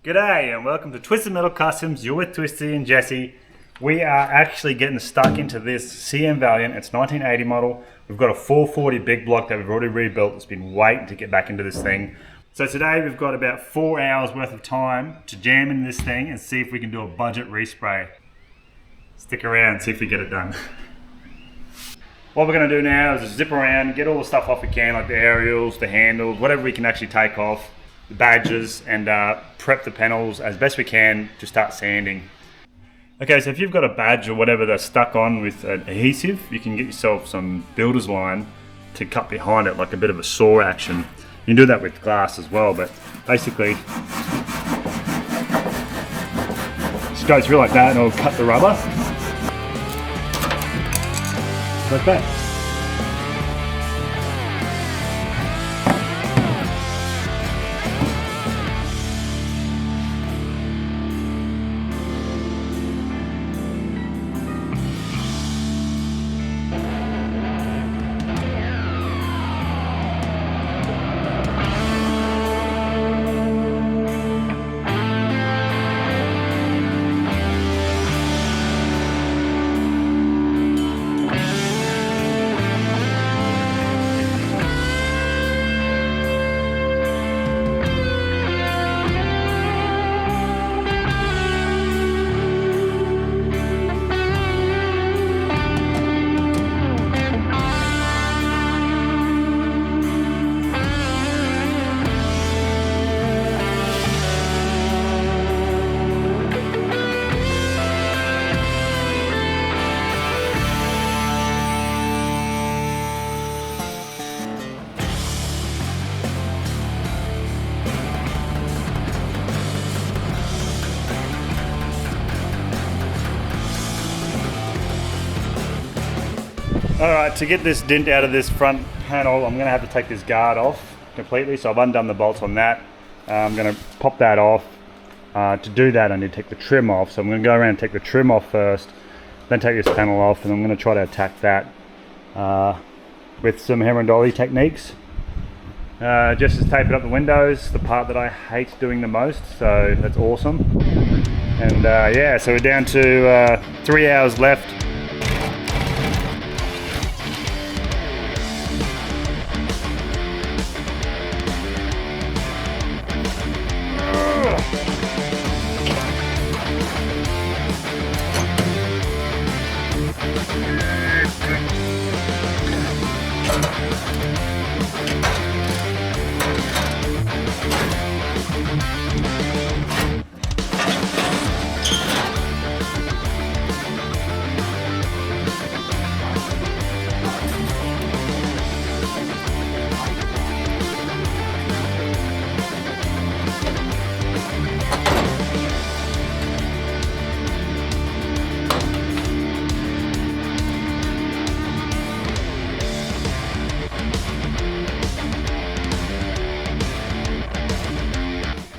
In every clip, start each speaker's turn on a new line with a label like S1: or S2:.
S1: G'day and welcome to Twisted Metal Customs. You're with Twisty and Jesse. We are actually getting stuck into this CM Valiant. It's 1980 model. We've got a 440 big block that we've already rebuilt. It's been waiting to get back into this thing. So today we've got about 4 hours worth of time to jam in this thing and see if we can do a budget respray. Stick around and see if we get it done. What we're going to do now is just zip around, get all the stuff off we can, like the aerials, the handles, whatever we can actually take off, the badges, and prep the panels as best we can to start sanding. Okay, so if you've got a badge or whatever that's stuck on with an adhesive, you can get yourself some builder's line to cut behind it, like a bit of a saw action. You can do that with glass as well, but basically just go through like that and it'll cut the rubber. Like that. Alright, to get this dent out of this front panel, I'm going to have to take this guard off completely. So I've undone the bolts on that. I'm going to pop that off. To do that, I need to take the trim off. So I'm going to go around and take the trim off first, then take this panel off, and I'm going to try to attack that with some hammer and dolly techniques. Just to tape it up the windows, the part that I hate doing the most, so that's awesome. And yeah, so we're down to 3 hours left.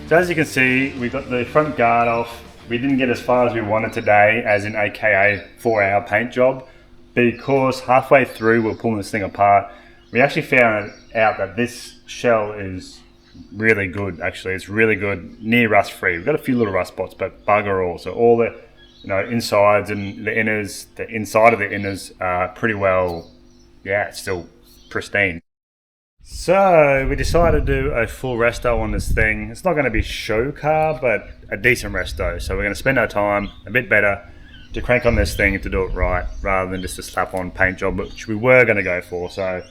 S1: So as you can see, we got the front guard off. We didn't get as far as we wanted today, as in AKA 4-hour paint job, because halfway through we're pulling this thing apart. We actually found out that this shell is really good, actually. It's really good, near rust free. We've got a few little rust spots, but bugger all. So all the insides and the inners, the inside of the inners are pretty well, yeah, it's still pristine. So we decided to do a full resto on this thing. It's not going to be show car, but a decent resto. So we're going to spend our time a bit better to crank on this thing and to do it right, rather than just a slap on paint job, which we were going to go for. So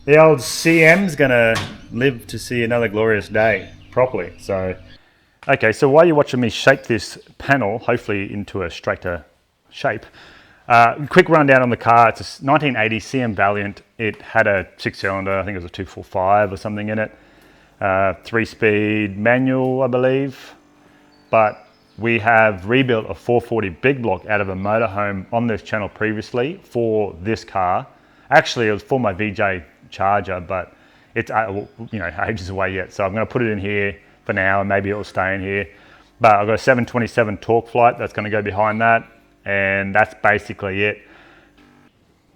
S1: the old CM's going to live to see another glorious day properly. So okay, so while you're watching me shape this panel, hopefully into a straighter shape, quick rundown on the car. It's a 1980 CM Valiant. It had a 6-cylinder, I think it was a 245 or something in it. 3-speed manual, I believe. But we have rebuilt a 440 big block out of a motorhome on this channel previously for this car. Actually, it was for my VJ Charger, but it's ages away yet. So I'm going to put it in here for now, and maybe it will stay in here. But I've got a 727 torque flight that's going to go behind that. And that's basically it.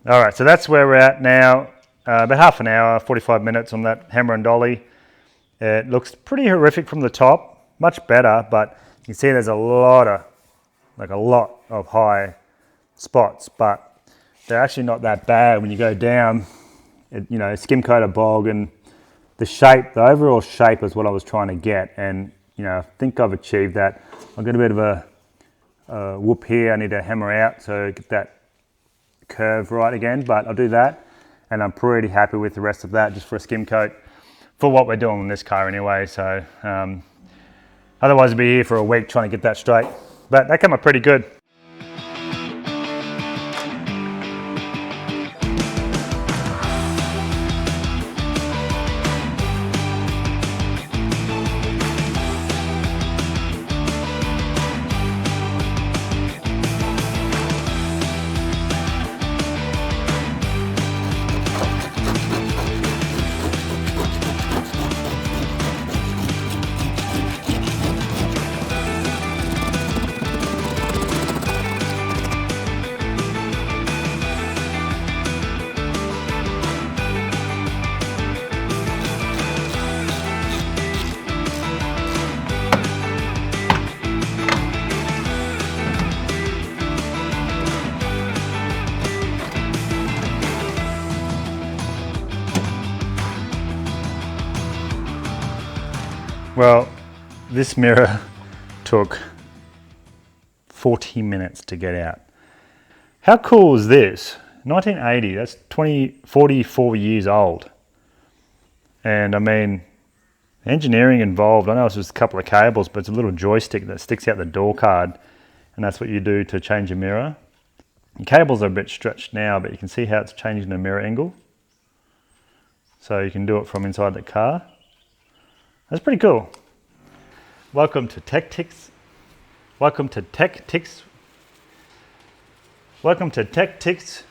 S1: All right, so that's where we're at now. About half an hour, 45 minutes on that hammer and dolly. It looks pretty horrific from the top. much better, but you can see there's a lot of high spots, but they're actually not that bad when you go down. Skim coat of bog, and the overall shape is what I was trying to get, and I think I've achieved that. I've got a bit of a whoop here I need to hammer out to get that curve right again, but I'll do that, and I'm pretty happy with the rest of that just for a skim coat for what we're doing in this car anyway. So otherwise I'd be here for a week trying to get that straight, but that came up pretty good. Well, this mirror took 40 minutes to get out. How cool is this? 1980, that's 44 years old. And I mean, engineering involved, I know it's just a couple of cables, but it's a little joystick that sticks out the door card, and that's what you do to change your mirror. The cables are a bit stretched now, but you can see how it's changing the mirror angle. So you can do it from inside the car. That's pretty cool. Welcome to Tech Tics. Welcome to Tech Tics. Welcome to Tech Tics.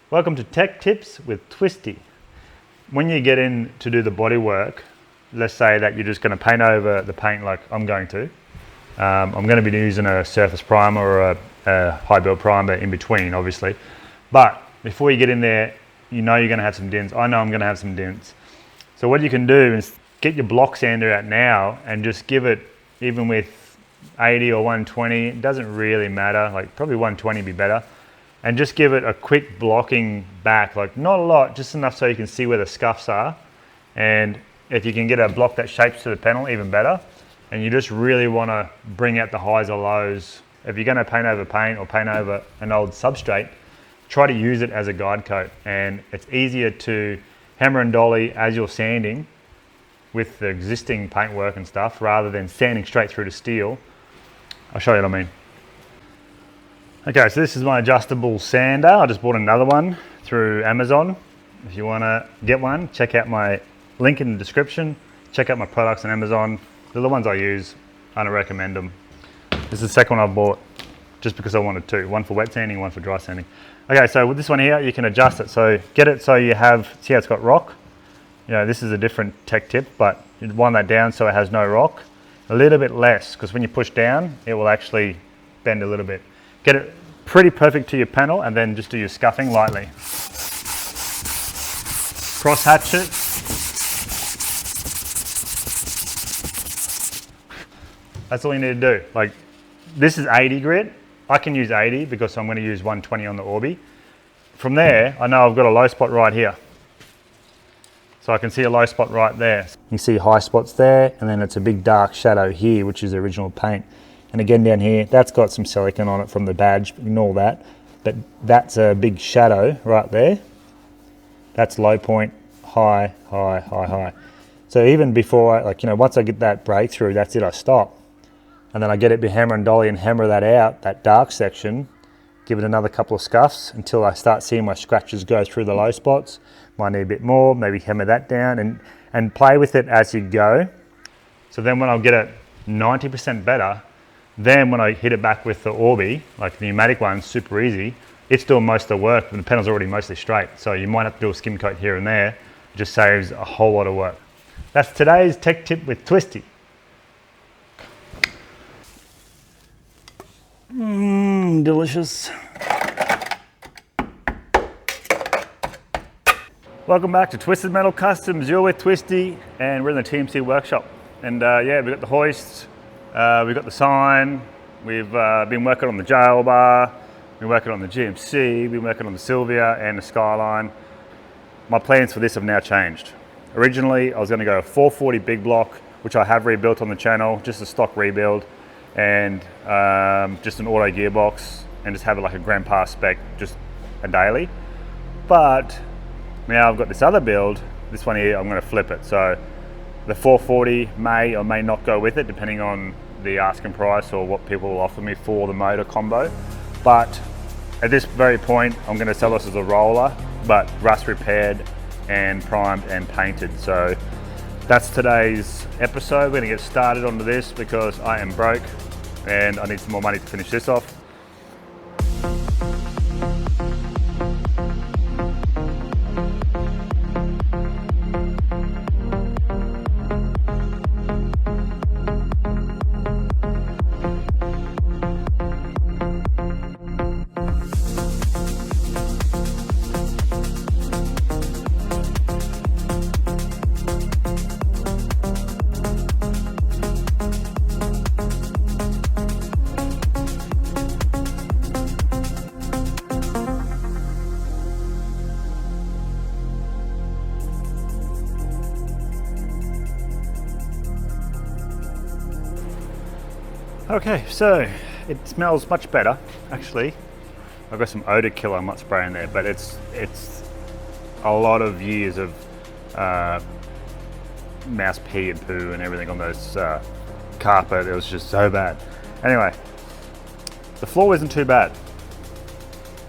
S1: Welcome to Tech Tips with Twisty. When you get in to do the body work, let's say that you're just going to paint over the paint like I'm going to. I'm going to be using a surface primer or a high build primer in between, obviously. But before you get in there, you know you're going to have some dents. I know I'm going to have some dents. So what you can do is get your block sander out now and just give it, even with 80 or 120, it doesn't really matter, like probably 120 would be better. And just give it a quick blocking back, like not a lot, just enough so you can see where the scuffs are. And if you can get a block that shapes to the panel, even better. And you just really want to bring out the highs or lows. If you're going to paint over paint or paint over an old substrate, try to use it as a guide coat, and it's easier to hammer and dolly as you're sanding with the existing paintwork and stuff rather than sanding straight through to steel. I'll show you what I mean. Okay, so this is my adjustable sander. I just bought another one through Amazon. If you want to get one, check out my link in the description. Check out my products on Amazon. They're the ones I use. I don't recommend them. This is the second one I've bought just because I wanted two. One for wet sanding, one for dry sanding. Okay, so with this one here, you can adjust it. So get it so you have, see how it's got rock? This is a different tech tip, but you wind that down so it has no rock. A little bit less, because when you push down, it will actually bend a little bit. Get it pretty perfect to your panel, and then just do your scuffing lightly. Cross hatch it. That's all you need to do. Like, this is 80 grit. I can use 80 because I'm going to use 120 on the Orbi. From there, I know I've got a low spot right here. So I can see a low spot right there. You see high spots there, and then it's a big dark shadow here, which is the original paint. And again down here, that's got some silicone on it from the badge, ignore that. But that's a big shadow right there. That's low point, high, high, high, high. So even before, once I get that breakthrough, that's it, I stop. And then I get it by hammer and dolly and hammer that out, that dark section, give it another couple of scuffs until I start seeing my scratches go through the low spots. Might need a bit more, maybe hammer that down and play with it as you go. So then when I'll get it 90% better, then when I hit it back with the Orbi, like the pneumatic one, super easy, it's doing most of the work, but the panel's already mostly straight. So you might have to do a skim coat here and there. It just saves a whole lot of work. That's today's tech tip with Twisty. Delicious. Welcome back to Twisted Metal Customs. You're with Twisty, and we're in the TMC workshop. And yeah, we've got the hoists, we've got the sign, we've been working on the jail bar, been working on the GMC, been working on the Sylvia and the Skyline. My plans for this have now changed. Originally, I was going to go a 440 big block, which I have rebuilt on the channel, just a stock rebuild, and just an auto gearbox, and just have it like a grandpa spec, just a daily. But now I've got this other build, this one here, I'm going to flip it. So the 440 may or may not go with it, depending on the asking price or what people will offer me for the motor combo. But at this very point, I'm going to sell this as a roller, but rust repaired and primed and painted. So that's today's episode. We're going to get started onto this because I am broke and I need some more money to finish this off. Okay, so it smells much better, actually. I've got some odor killer I might spray in there, but it's a lot of years of mouse pee and poo and everything on those carpet. It was just so bad. Anyway, the floor isn't too bad.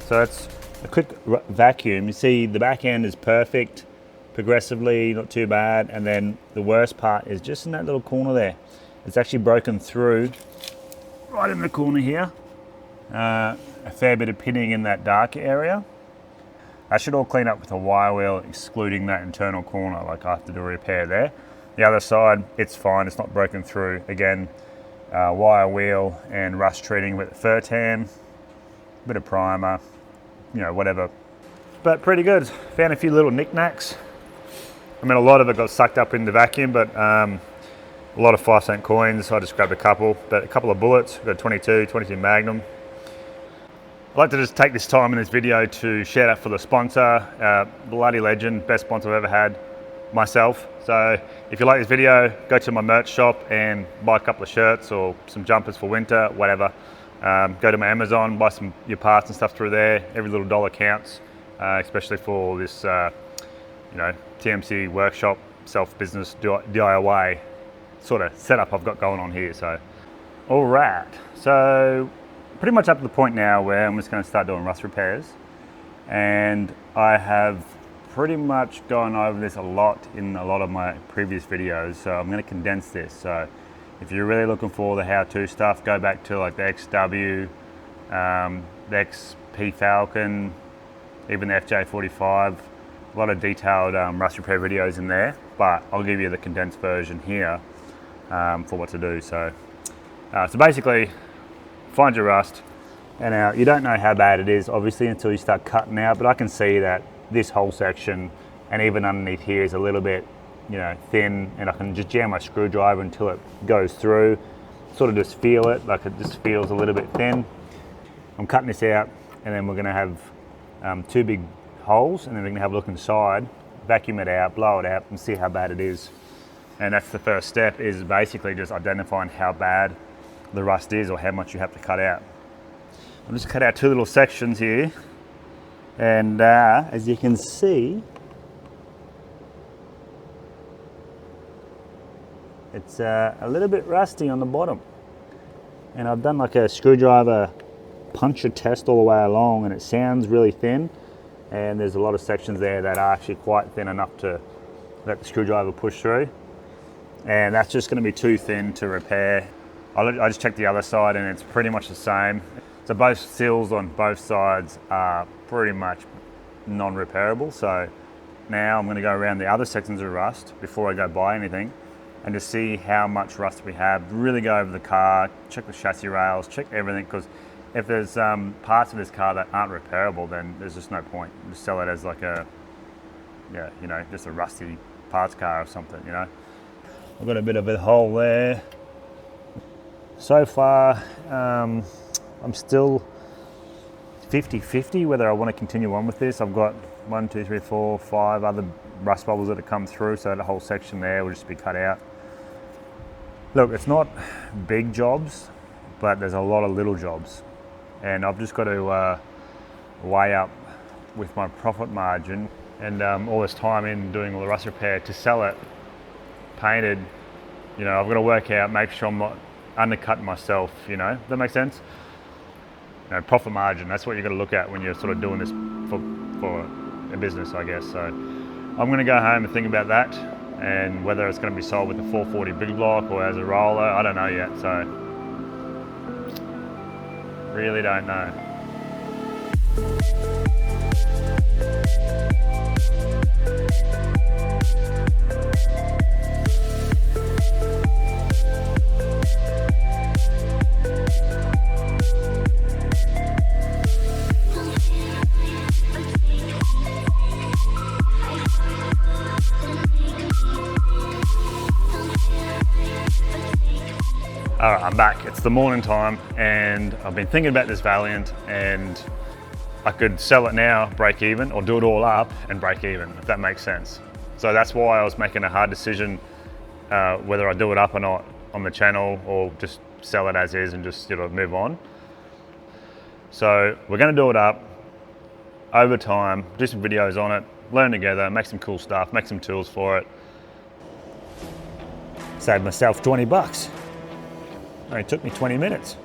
S1: So it's a quick vacuum. You see the back end is perfect, progressively, not too bad. And then the worst part is just in that little corner there. It's actually broken through right in the corner here. A fair bit of pinning in that dark area. I should all clean up with a wire wheel, excluding that internal corner, like I have to do a repair there. The other side, it's fine, it's not broken through. Again, wire wheel and rust treating with fur tan, bit of primer, you know, whatever. But pretty good. Found a few little knickknacks. I mean, a lot of it got sucked up in the vacuum, but a lot of 5-cent coins. I just grabbed a couple, but a couple of bullets. Got a 22 Magnum. I'd like to just take this time in this video to shout out for the sponsor, bloody legend, best sponsor I've ever had, myself. So if you like this video, go to my merch shop and buy a couple of shirts or some jumpers for winter, whatever. Go to my Amazon, buy some your parts and stuff through there. Every little dollar counts, especially for this, TMC workshop, self-business DIY sort of setup I've got going on here. So all right, so pretty much up to the point now where I'm just going to start doing rust repairs, and I have pretty much gone over this a lot in a lot of my previous videos, so I'm going to condense this. So if you're really looking for the how-to stuff, go back to like the XW, the XP Falcon, even the FJ45, a lot of detailed rust repair videos in there, but I'll give you the condensed version here for what to do. So basically, find your rust, and now you don't know how bad it is obviously until you start cutting out, but I can see that this whole section and even underneath here is a little bit, thin, and I can just jam my screwdriver until it goes through, sort of just feel it, like it just feels a little bit thin. I'm cutting this out, and then we're going to have 2 big holes, and then we're going to have a look inside, vacuum it out, blow it out, and see how bad it is. And that's the first step, is basically just identifying how bad the rust is or how much you have to cut out. I'll just cut out 2 little sections here, and as you can see, it's a little bit rusty on the bottom. And I've done like a screwdriver puncture test all the way along, and it sounds really thin, and there's a lot of sections there that are actually quite thin enough to let the screwdriver push through. And that's just going to be too thin to repair. I just checked the other side, and it's pretty much the same. So both sills on both sides are pretty much non-repairable. So now I'm going to go around the other sections of rust before I go buy anything, and just see how much rust we have. Really go over the car, check the chassis rails, check everything, because if there's parts of this car that aren't repairable, then there's just no point. Just sell it as like a yeah, you know, just a rusty parts car or something, you know. I've got a bit of a hole there. So far, I'm still 50-50 whether I want to continue on with this. I've got 1, 2, 3, 4, 5 other rust bubbles that have come through, so the whole section there will just be cut out. Look, it's not big jobs, but there's a lot of little jobs, and I've just got to weigh up with my profit margin and all this time in doing all the rust repair to sell it painted. You know, I've got to work out, make sure I'm not undercutting myself, you know. Does that make sense? You know, profit margin, that's what you've got to look at when you're sort of doing this for a business, I guess. So I'm going to go home and think about that, and whether it's going to be sold with a 440 big block or as a roller, I don't know yet. So really don't know. All right, I'm back. It's the morning time, and I've been thinking about this Valiant, and I could sell it now, break even, or do it all up and break even, if that makes sense. So that's why I was making a hard decision whether I do it up or not on the channel, or just sell it as is and just sort of move on. So we're going to do it up over time, do some videos on it, learn together, make some cool stuff, make some tools for it. Saved myself 20 bucks. It took me 20 minutes.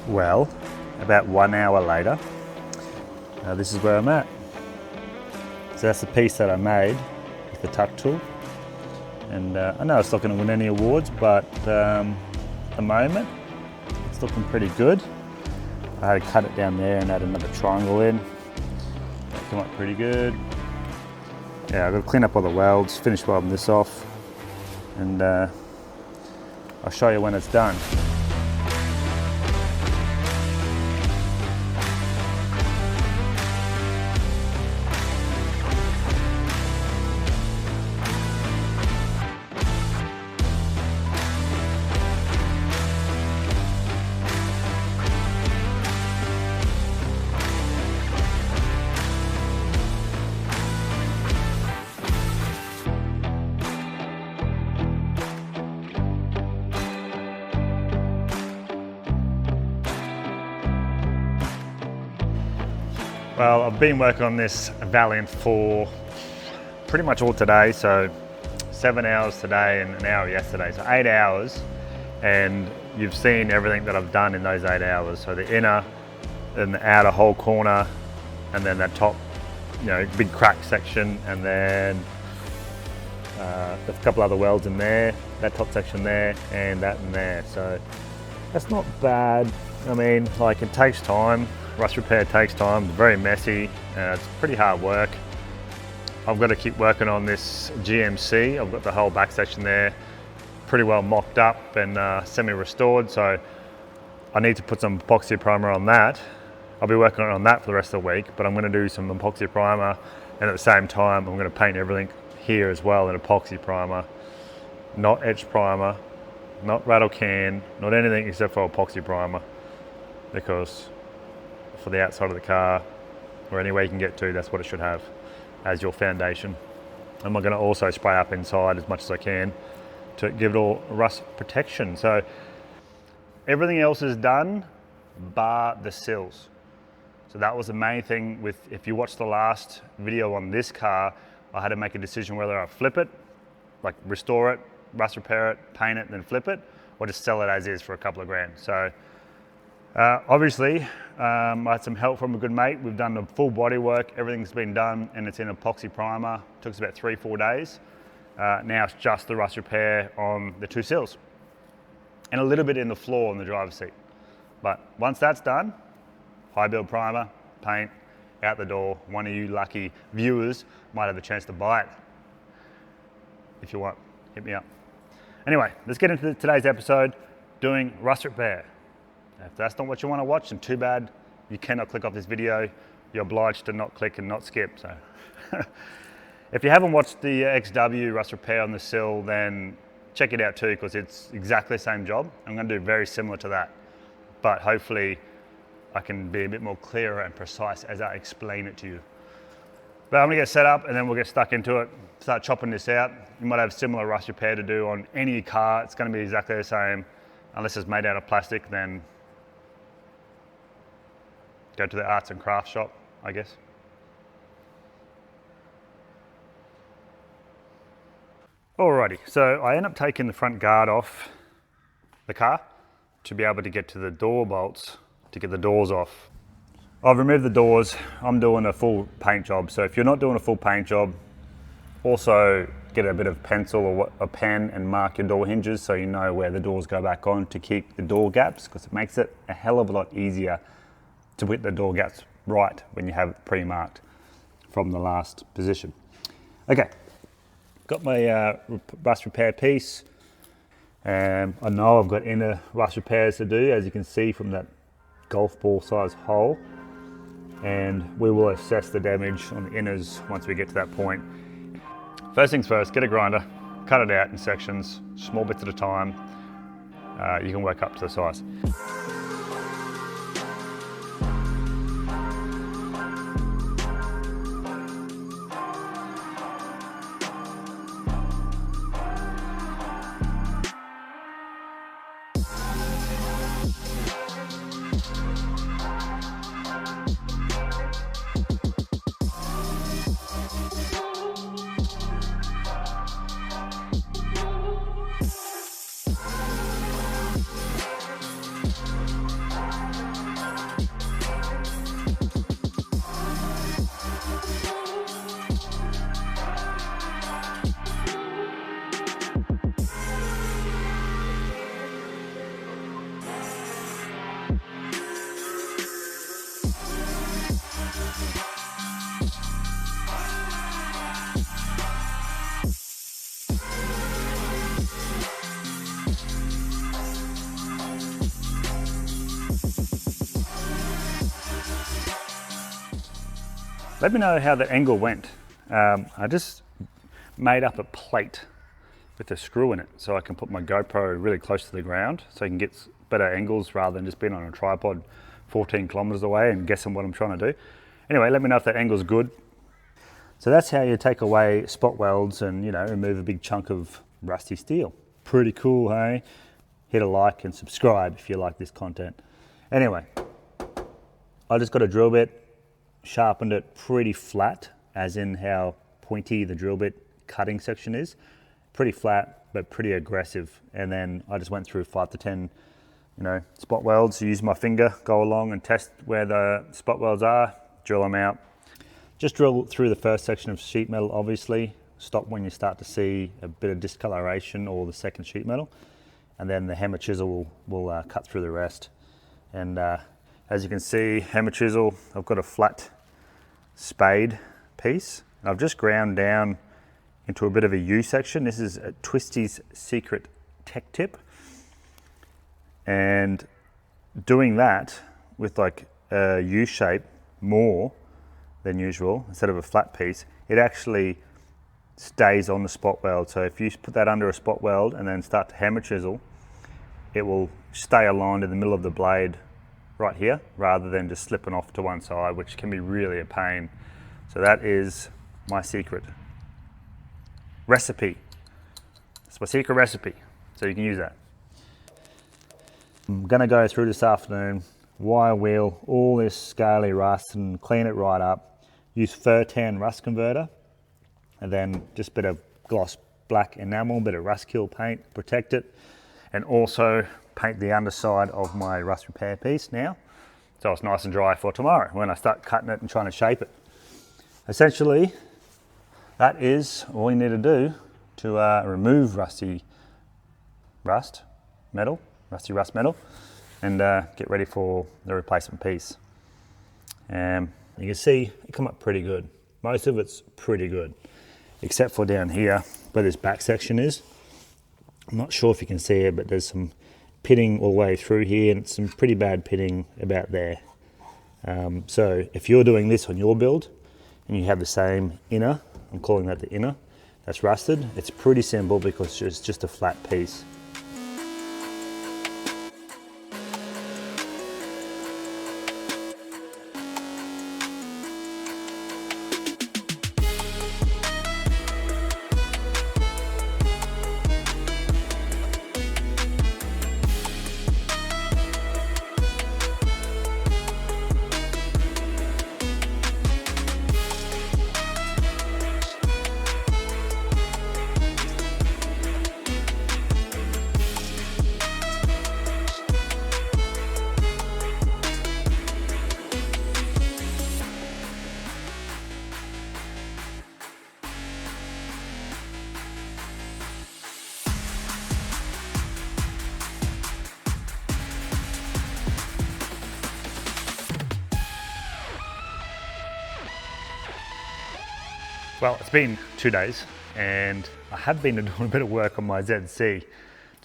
S1: Well, about 1 hour later, this is where I'm at. So that's the piece that I made with the tuck tool. And I know it's not going to win any awards, but at the moment, it's looking pretty good. I had to cut it down there and add another triangle in. That came up pretty good. Yeah, I've got to clean up all the welds, finish welding this off, and I'll show you when it's done. Well, I've been working on this Valiant for pretty much all today, so 7 hours today and an hour yesterday, so 8 hours, and you've seen everything that I've done in those 8 hours. So the inner and the outer whole corner, and then that top, you know, big crack section, and then there's a couple other welds in there, that top section there, and that in there. So that's not bad. I mean, like, it takes time. Rust repair takes time, it's very messy, it's pretty hard work. I've got to keep working on this GMC. I've got the whole back section there pretty well mocked up and semi-restored, so I need to put some epoxy primer on that. I'll be working on that for the rest of the week, but I'm going to do some epoxy primer, and at the same time I'm going to paint everything here as well in epoxy primer, not etch primer, not rattle can, not anything except for epoxy primer, because for the outside of the car, or anywhere you can get to, that's what it should have as your foundation. I'm going to also spray up inside as much as I can to give it all rust protection. So everything else is done bar the sills. So that was the main thing with, if you watched the last video on this car, I had to make a decision whether I flip it, like restore it, rust repair it, paint it, and then flip it, or just sell it as is for a couple of grand. So obviously, I had some help from a good mate. We've done the full body work, everything's been done, and it's in epoxy primer. It took us about 3-4 days. Now it's just the rust repair on the 2 sills, and a little bit in the floor on the driver's seat. But once that's done, high build primer, paint, out the door. One of you lucky viewers might have the chance to buy it. If you want, hit me up. Anyway, let's get into today's episode, doing rust repair. If that's not what you want to watch, then too bad. You cannot click off this video. You're obliged to not click and not skip. So, if you haven't watched the XW rust repair on the sill, then check it out too, because it's exactly the same job. I'm going to do very similar to that, but hopefully I can be a bit more clearer and precise as I explain it to you. But I'm going to get set up and then we'll get stuck into it, start chopping this out. You might have similar rust repair to do on any car. It's going to be exactly the same, unless it's made out of plastic, then go to the arts and crafts shop, I guess. Alrighty, so I end up taking the front guard off the car to be able to get to the door bolts to get the doors off. I've removed the doors. I'm doing a full paint job. So if you're not doing a full paint job, also get a bit of pencil or a pen and mark your door hinges so you know where the doors go back on to keep the door gaps, because it makes it a hell of a lot easier to put the door gaps right when you have it pre-marked from the last position. Okay. Got my rust repair piece. I know I've got inner rust repairs to do, as you can see from that golf ball size hole. And we will assess the damage on the inners once we get to that point. First things first, get a grinder, cut it out in sections, small bits at a time. You can work up to the size. Let me know how the angle went. I just made up a plate with a screw in it so I can put my GoPro really close to the ground so I can get better angles rather than just being on a tripod 14 kilometers away and guessing what I'm trying to do. Anyway, let me know if that angle's good. So that's how you take away spot welds and, you know, remove a big chunk of rusty steel. Pretty cool, hey? Hit a like and subscribe if you like this content. Anyway, I just got a drill bit, sharpened it pretty flat, as in how pointy the drill bit cutting section is. Pretty flat, but pretty aggressive. And then I just went through 5 to 10, you know, spot welds. Use my finger, go along and test where the spot welds are, drill them out. Just drill through the first section of sheet metal, obviously. Stop when you start to see a bit of discoloration or the second sheet metal. And then the hammer chisel will cut through the rest. And as you can see, hammer chisel, I've got a flat spade piece. I've just ground down into a bit of a U section. This is a Twisty's Secret Tech Tip. And doing that with like a U shape more than usual, instead of a flat piece, it actually stays on the spot weld. So if you put that under a spot weld and then start to hammer chisel, it will stay aligned in the middle of the blade right here, rather than just slipping off to one side, which can be really a pain. So that is my secret recipe. It's my secret recipe, so you can use that. I'm gonna go through this afternoon, wire wheel all this scaly rust and clean it right up. Use fur tan rust converter, and then just a bit of gloss black enamel, bit of rust kill paint, protect it, and also paint the underside of my rust repair piece now, so it's nice and dry for tomorrow when I start cutting it and trying to shape it. Essentially, that is all you need to do to remove rusty rust metal, and get ready for the replacement piece. You can see it come up pretty good. Most of it's pretty good, except for down here where this back section is. I'm not sure if you can see it, but there's some
S2: pitting all the way through here, and some pretty bad pitting about there. So if you're doing this on your build and you have the same inner, I'm calling that the inner, that's rusted, it's pretty simple because it's just a flat piece. Well, it's been 2 days and I have been doing a bit of work on my ZC.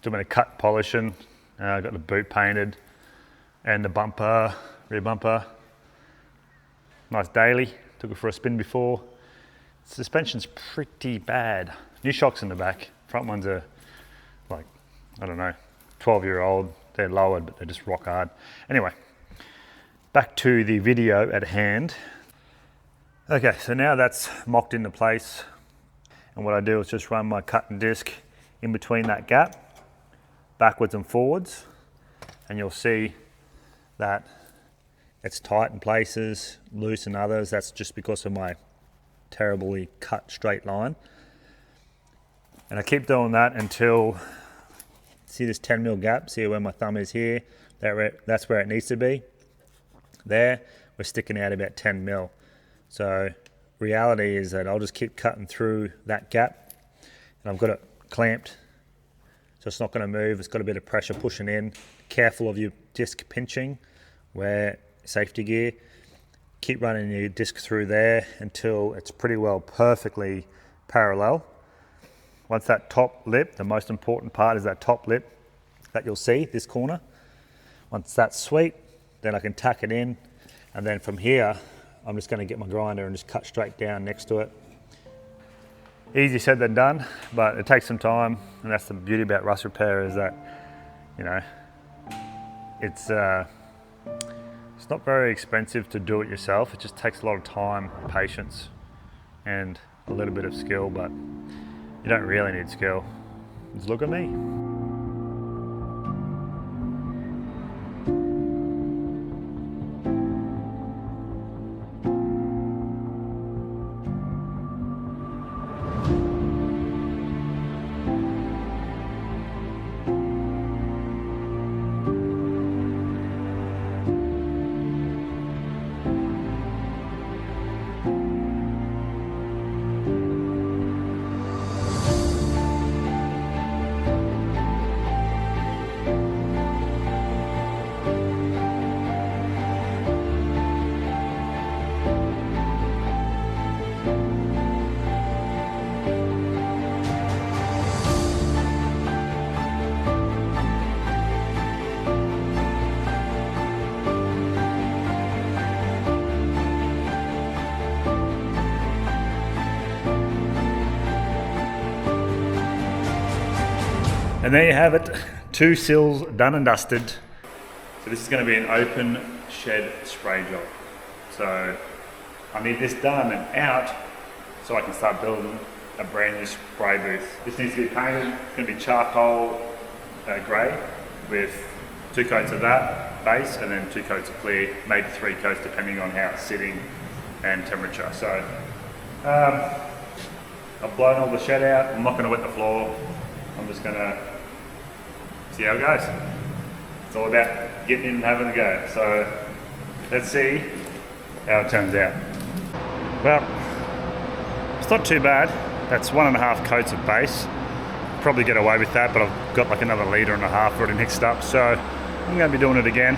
S2: Doing a cut polishing, got the boot painted and the bumper, rear bumper. Nice daily, took it for a spin before. Suspension's pretty bad. New shocks in the back. Front ones are like, I don't know, 12-year-old. They're lowered, but they're just rock hard. Anyway, back to the video at hand. Okay, so now that's mocked into place. And what I do is just run my cutting disc in between that gap, backwards and forwards. And you'll see that it's tight in places, loose in others. That's just because of my terribly cut straight line. And I keep doing that until, see this 10mm gap, see where my thumb is here? That's where it needs to be. There, we're sticking out about 10mm. So reality is that I'll just keep cutting through that gap, and I've got it clamped, so it's not going to move. It's got a bit of pressure pushing in. Careful of your disc pinching, wear safety gear. Keep running your disc through there until it's pretty well perfectly parallel. Once that top lip, the most important part is that top lip that you'll see, this corner. Once that's sweet, then I can tack it in, and then from here, I'm just going to get my grinder and just cut straight down next to it. Easier said than done, but it takes some time, and that's the beauty about rust repair is that, you know, it's not very expensive to do it yourself. It just takes a lot of time, patience, and a little bit of skill, but you don't really need skill. Just look at me. And there you have it, 2 sills done and dusted. So this is going to be an open shed spray job. So I need this done and out so I can start building a brand new spray booth. This needs to be painted. It's going to be charcoal grey with 2 coats of that base and then 2 coats of clear, maybe 3 coats depending on how it's sitting and temperature. So I've blown all the shed out. I'm not going to wet the floor. I'm just going to see how it goes. It's all about getting in and having a go. So let's see how it turns out. Well, it's not too bad. That's 1.5 coats of base. Probably get away with that, but I've got like another 1.5 litres already mixed up, so I'm going to be doing it again.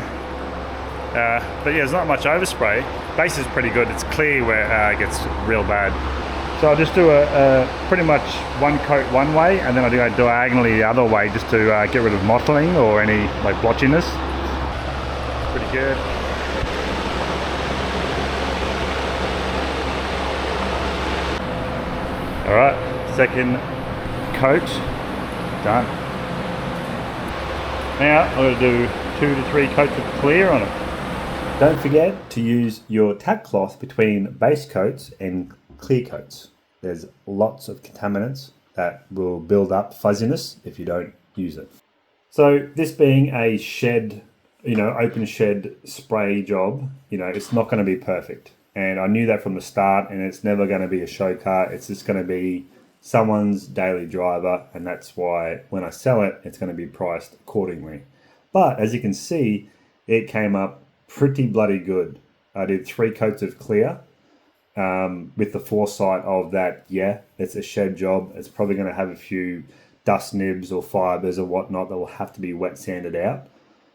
S2: But yeah, there's not much overspray. Base is pretty good. It's clear where it gets real bad. So I'll just do a pretty much one coat one way, and then I'll go diagonally the other way just to get rid of mottling or any like blotchiness. Pretty good. All right, second coat done. Now I'm going to do 2 to 3 coats of clear on it.
S1: Don't forget to use your tack cloth between base coats and clear coats. There's lots of contaminants that will build up fuzziness if you don't use it. So this being a shed, open shed spray job, it's not going to be perfect. And I knew that from the start, and it's never going to be a show car. It's just going to be someone's daily driver, and that's why when I sell it, it's going to be priced accordingly. But as you can see, it came up pretty bloody good. I did 3 coats of clear with the foresight of that, it's a shed job. It's probably going to have a few dust nibs or fibers or whatnot that will have to be wet sanded out.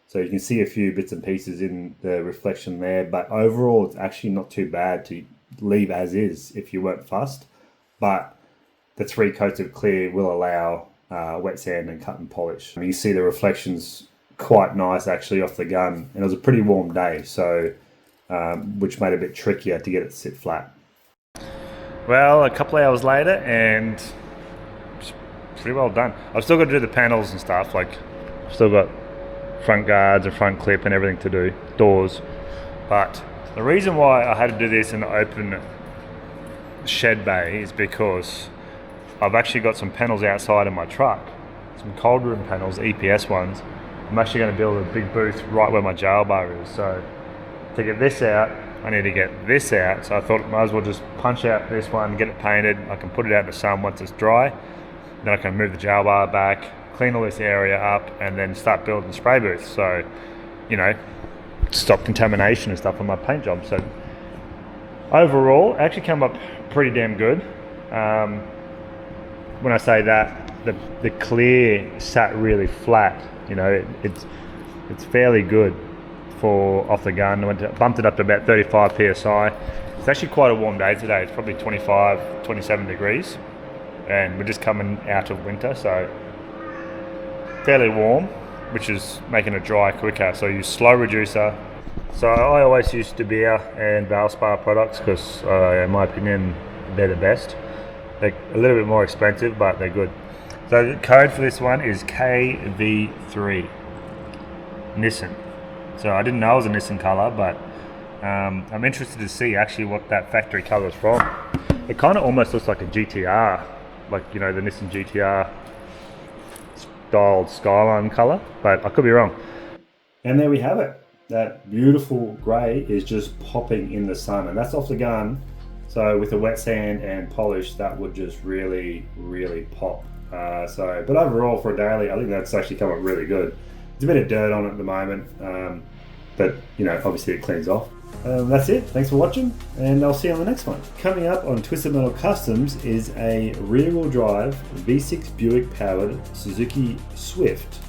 S1: So you can see a few bits and pieces in the reflection there, but overall it's actually not too bad to leave as is if you weren't fussed. But the 3 coats of clear will allow wet sand and cut and polish. You see the reflections quite nice actually off the gun, and it was a pretty warm day, so which made it a bit trickier to get it to sit flat.
S2: Well, a couple of hours later, and it's pretty well done. I've still got to do the panels and stuff, like still got front guards and front clip and everything to do, doors. But the reason why I had to do this in the open shed bay is because I've actually got some panels outside in my truck, some cold room panels, EPS ones. I'm actually going to build a big booth right where my jail bar is. So to get this out, I need to get this out. So I thought I might as well just punch out this one, get it painted. I can put it out in the sun once it's dry. Then I can move the jail bar back, clean all this area up, and then start building the spray booth. So, stop contamination and stuff on my paint job. So overall, it actually came up pretty damn good. When I say that, the clear sat really flat. It's fairly good for off the gun. I bumped it up to about 35 psi. It's actually quite a warm day today. It's probably 25, 27 degrees, and we're just coming out of winter, so fairly warm, which is making it dry quicker. So I use slow reducer. So I always use De Beer and Valspar products because, in my opinion, they're the best. They're a little bit more expensive, but they're good. So the code for this one is KV3 Nissan. So I didn't know it was a Nissan colour, but I'm interested to see actually what that factory colour is from. It kind of almost looks like a GTR, like the Nissan GTR styled Skyline colour, but I could be wrong.
S1: And there we have it. That beautiful grey is just popping in the sun, and that's off the gun. So with the wet sand and polish, that would just really, really pop. But overall for a daily, I think that's actually come up really good. There's a bit of dirt on it at the moment, but obviously it cleans off. That's it. Thanks for watching, and I'll see you on the next one. Coming up on Twisted Metal Customs is a rear-wheel drive V6 Buick powered Suzuki Swift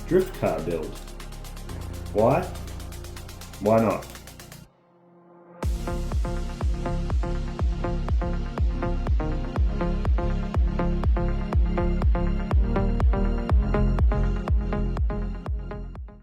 S1: drift car build. Why? Why not?